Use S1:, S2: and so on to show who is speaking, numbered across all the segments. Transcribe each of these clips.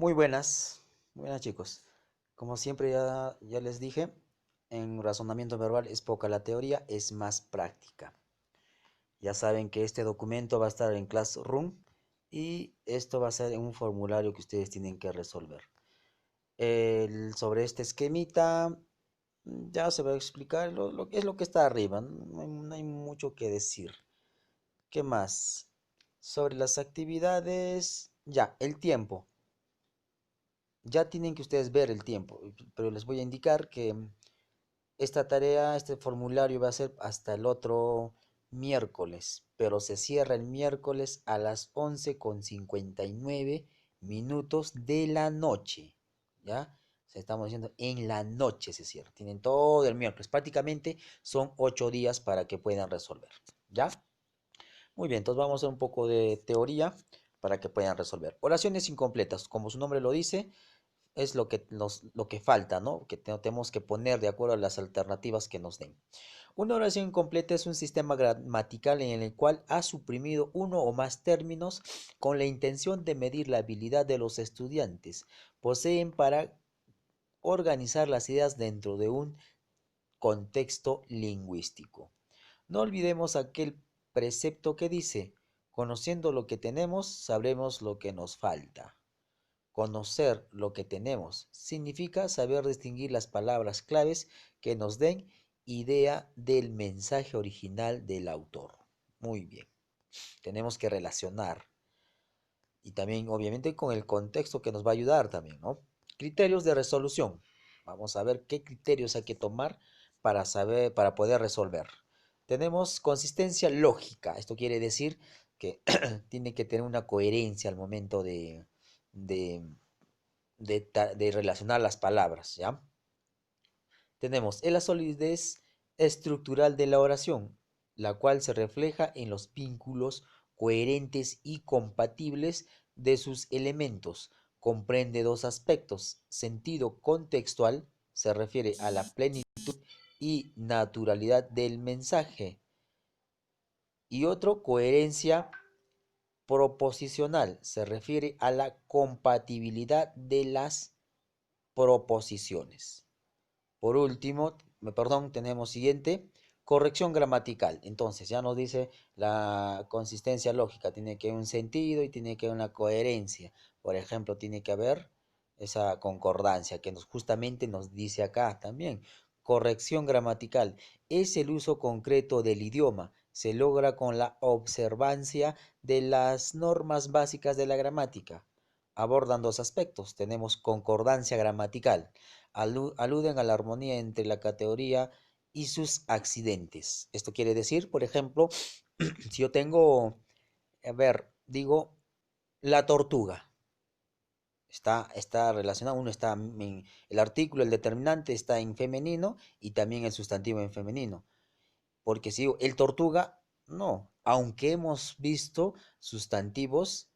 S1: Muy buenas chicos. Como siempre ya les dije, en razonamiento verbal es poca la teoría, es más práctica. Ya saben que este documento va a estar en Classroom y esto va a ser en un formulario que ustedes tienen que resolver. Sobre este esquemita ya se va a explicar lo que es lo que está arriba, no hay mucho que decir. ¿Qué más? Sobre las actividades, ya, el tiempo. Ya tienen que ustedes ver el tiempo, pero les voy a indicar que esta tarea, este formulario va a ser hasta el otro miércoles, pero se cierra el miércoles a las 11:59 de la noche, ¿ya? O sea, estamos diciendo en la noche se cierra. Tienen todo el miércoles. Prácticamente son 8 días para que puedan resolver, ¿ya? Muy bien, entonces vamos a hacer un poco de teoría para que puedan resolver. Oraciones incompletas, como su nombre lo dice, es lo que falta, ¿no? Que tenemos que poner de acuerdo a las alternativas que nos den. Una oración incompleta es un sistema gramatical en el cual ha suprimido uno o más términos con la intención de medir la habilidad de los estudiantes. Poseen para organizar las ideas dentro de un contexto lingüístico. No olvidemos aquel precepto que dice, conociendo lo que tenemos, sabremos lo que nos falta. Conocer lo que tenemos significa saber distinguir las palabras claves que nos den idea del mensaje original del autor. Muy bien, tenemos que relacionar y también obviamente con el contexto que nos va a ayudar también, ¿no? Criterios de resolución. Vamos a ver qué criterios hay que tomar para saber, para poder resolver. Tenemos consistencia lógica. Esto quiere decir que tiene que tener una coherencia al momento de de relacionar las palabras, ¿ya? Tenemos la solidez estructural de la oración, la cual se refleja en los vínculos coherentes y compatibles de sus elementos. Comprende dos aspectos. Sentido contextual se refiere a la plenitud y naturalidad del mensaje. Y otro, coherencia proposicional, se refiere a la compatibilidad de las proposiciones. Por último, perdón, tenemos siguiente, corrección gramatical. Entonces, ya nos dice la consistencia lógica, tiene que haber un sentido y tiene que haber una coherencia. Por ejemplo, tiene que haber esa concordancia que justamente nos dice acá también. Corrección gramatical es el uso concreto del idioma. Se logra con la observancia de las normas básicas de la gramática. Abordan dos aspectos. Tenemos concordancia gramatical, aluden a la armonía entre la categoría y sus accidentes. Esto quiere decir, por ejemplo, si yo tengo, a ver, digo, la tortuga. Está relacionado, uno está en el artículo, el determinante está en femenino y también el sustantivo en femenino. Porque si digo el tortuga, no, aunque hemos visto sustantivos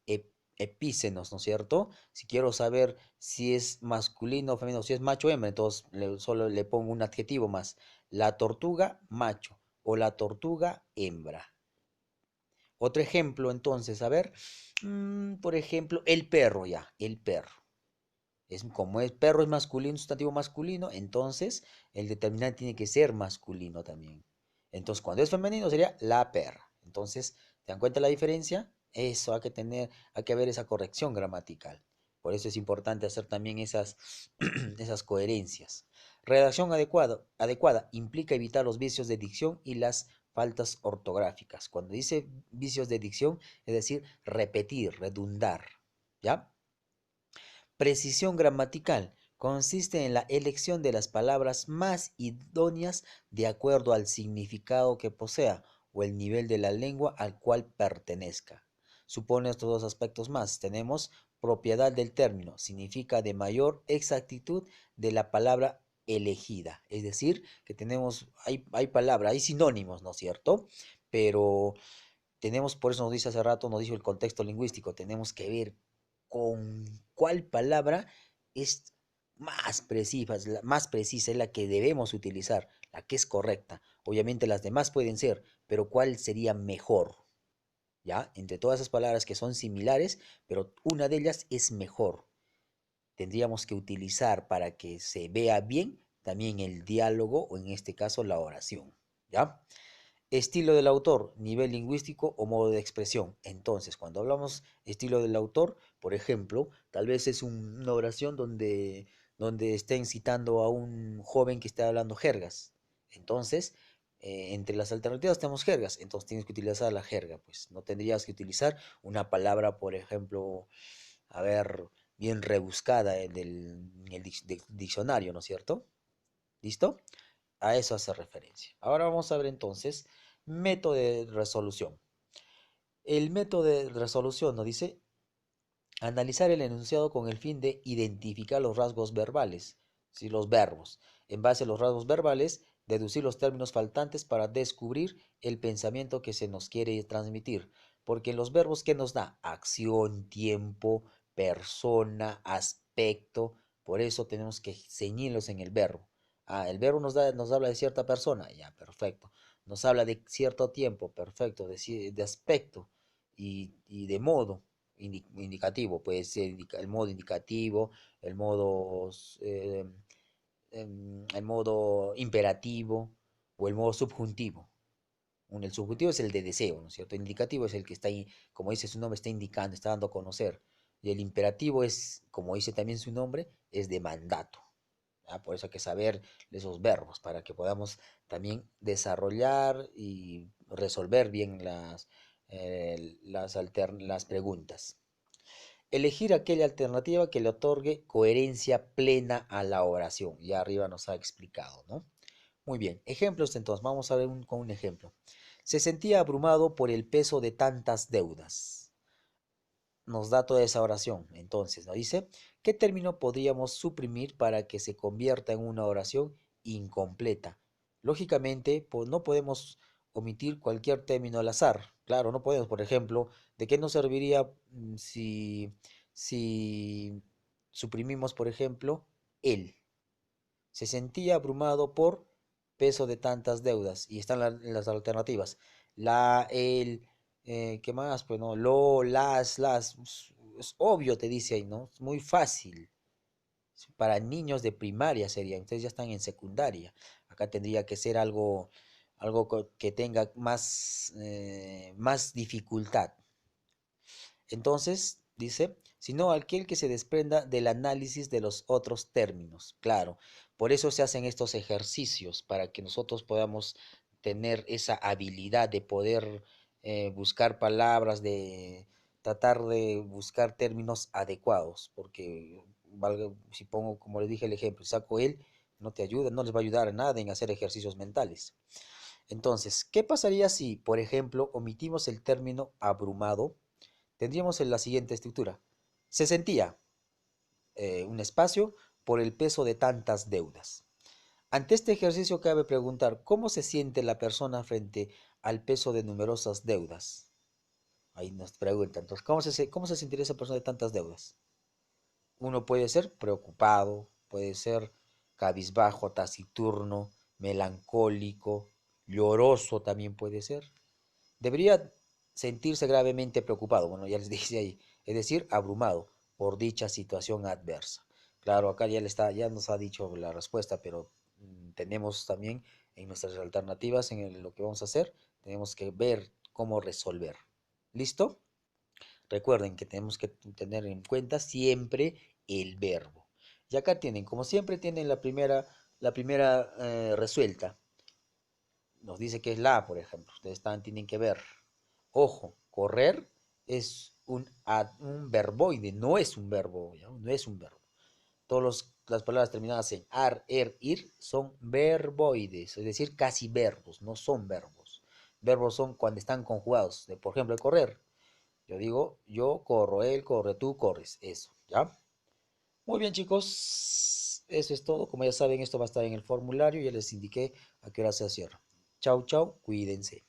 S1: epícenos, ¿no es cierto? Si quiero saber si es masculino o femenino, si es macho o hembra, entonces solo le pongo un adjetivo más. La tortuga, macho, o la tortuga, hembra. Otro ejemplo, entonces, a ver, por ejemplo, el perro ya, el perro. Como el perro es masculino, sustantivo masculino, entonces el determinante tiene que ser masculino también. Entonces, cuando es femenino sería la perra. Entonces, ¿te dan cuenta la diferencia? Eso hay que ver esa corrección gramatical. Por eso es importante hacer también esas, esas coherencias. Redacción adecuada implica evitar los vicios de dicción y las faltas ortográficas. Cuando dice vicios de dicción, es decir, repetir, redundar. ¿Ya? Precisión gramatical consiste en la elección de las palabras más idóneas de acuerdo al significado que posea o el nivel de la lengua al cual pertenezca. Supone estos dos aspectos más. Tenemos propiedad del término, significa de mayor exactitud de la palabra elegida. Es decir, que hay palabras, hay sinónimos, ¿no es cierto? Pero tenemos, por eso nos dice hace rato, nos dijo el contexto lingüístico, tenemos que ver con cuál palabra es más precisa, es la que debemos utilizar, la que es correcta. Obviamente las demás pueden ser, pero ¿cuál sería mejor? ¿Ya? Entre todas esas palabras que son similares, pero una de ellas es mejor. tendríamos que utilizar para que se vea bien también el diálogo o en este caso la oración, ¿ya? Estilo del autor, nivel lingüístico o modo de expresión. Entonces, cuando hablamos estilo del autor, por ejemplo, tal vez es una oración donde estén citando a un joven que está hablando jergas. Entonces, entre las alternativas tenemos jergas, entonces tienes que utilizar la jerga, pues no tendrías que utilizar una palabra, por ejemplo, a ver, bien rebuscada en el diccionario, ¿no es cierto? ¿Listo? A eso hace referencia. Ahora vamos a ver entonces método de resolución. El método de resolución nos dice analizar el enunciado con el fin de identificar los rasgos verbales, ¿sí? Los verbos. En base a los rasgos verbales, deducir los términos faltantes para descubrir el pensamiento que se nos quiere transmitir. Porque los verbos, ¿qué nos da? Acción, tiempo, persona, aspecto. Por eso tenemos que ceñirlos en el verbo. Ah, el verbo nos habla de cierta persona, ya, perfecto. Nos habla de cierto tiempo, perfecto, de aspecto y de modo indicativo, puede ser el modo indicativo, el modo, el modo imperativo o el modo subjuntivo. El subjuntivo es el de deseo, ¿no es cierto? El indicativo es el que está ahí, como dice su nombre, está indicando, está dando a conocer. Y el imperativo es, como dice también su nombre, es de mandato. ¿Ya? Por eso hay que saber esos verbos para que podamos también desarrollar y resolver bien las preguntas. Elegir aquella alternativa que le otorgue coherencia plena a la oración. Ya arriba nos ha explicado, ¿no? Muy bien, ejemplos entonces. Vamos a ver con un ejemplo. Se sentía abrumado por el peso de tantas deudas. Nos da toda esa oración. Entonces nos dice, ¿qué término podríamos suprimir para que se convierta en una oración incompleta? Lógicamente, pues no podemos omitir cualquier término al azar. Claro, no podemos, por ejemplo, ¿de qué nos serviría si suprimimos, por ejemplo, él? Se sentía abrumado por peso de tantas deudas. Y están las alternativas. La, el, ¿qué más? Pues no, lo, las. Es obvio, te dice ahí, ¿no? Es muy fácil. Para niños de primaria sería, entonces ya están en secundaria. Acá tendría que ser algo que tenga más dificultad. Entonces, dice, sino aquel que se desprenda del análisis de los otros términos. Claro, por eso se hacen estos ejercicios, para que nosotros podamos tener esa habilidad de poder buscar palabras, de tratar de buscar términos adecuados, porque si pongo, como les dije el ejemplo, saco él, no te ayuda, no les va a ayudar a nada en hacer ejercicios mentales. Entonces, ¿qué pasaría si, por ejemplo, omitimos el término abrumado? Tendríamos en la siguiente estructura. Se sentía un espacio por el peso de tantas deudas. Ante este ejercicio cabe preguntar, ¿cómo se siente la persona frente al peso de numerosas deudas? Ahí nos pregunta, entonces, ¿cómo se sentiría esa persona de tantas deudas? Uno puede ser preocupado, puede ser cabizbajo, taciturno, melancólico, lloroso también puede ser. Debería sentirse gravemente preocupado, bueno, ya les dice ahí, es decir, abrumado por dicha situación adversa. Claro, acá ya nos ha dicho la respuesta, pero tenemos también en nuestras alternativas, lo que vamos a hacer, tenemos que ver cómo resolver. ¿Listo? Recuerden que tenemos que tener en cuenta siempre el verbo. Y acá tienen, como siempre, tienen la primera resuelta. Nos dice que es la A, por ejemplo. Ustedes tienen que ver. Ojo, correr es un verboide, no es un verbo, ¿ya? No es un verbo. Todas las palabras terminadas en ar, ir son verboides, es decir, casi verbos, no son verbos. Verbos son cuando están conjugados. Por ejemplo, el correr. Yo digo, yo corro, él corre, tú corres. Eso, ¿ya? Muy bien, chicos. Eso es todo. Como ya saben, esto va a estar en el formulario. Ya les indiqué a qué hora se cierra. Chau, chau. Cuídense.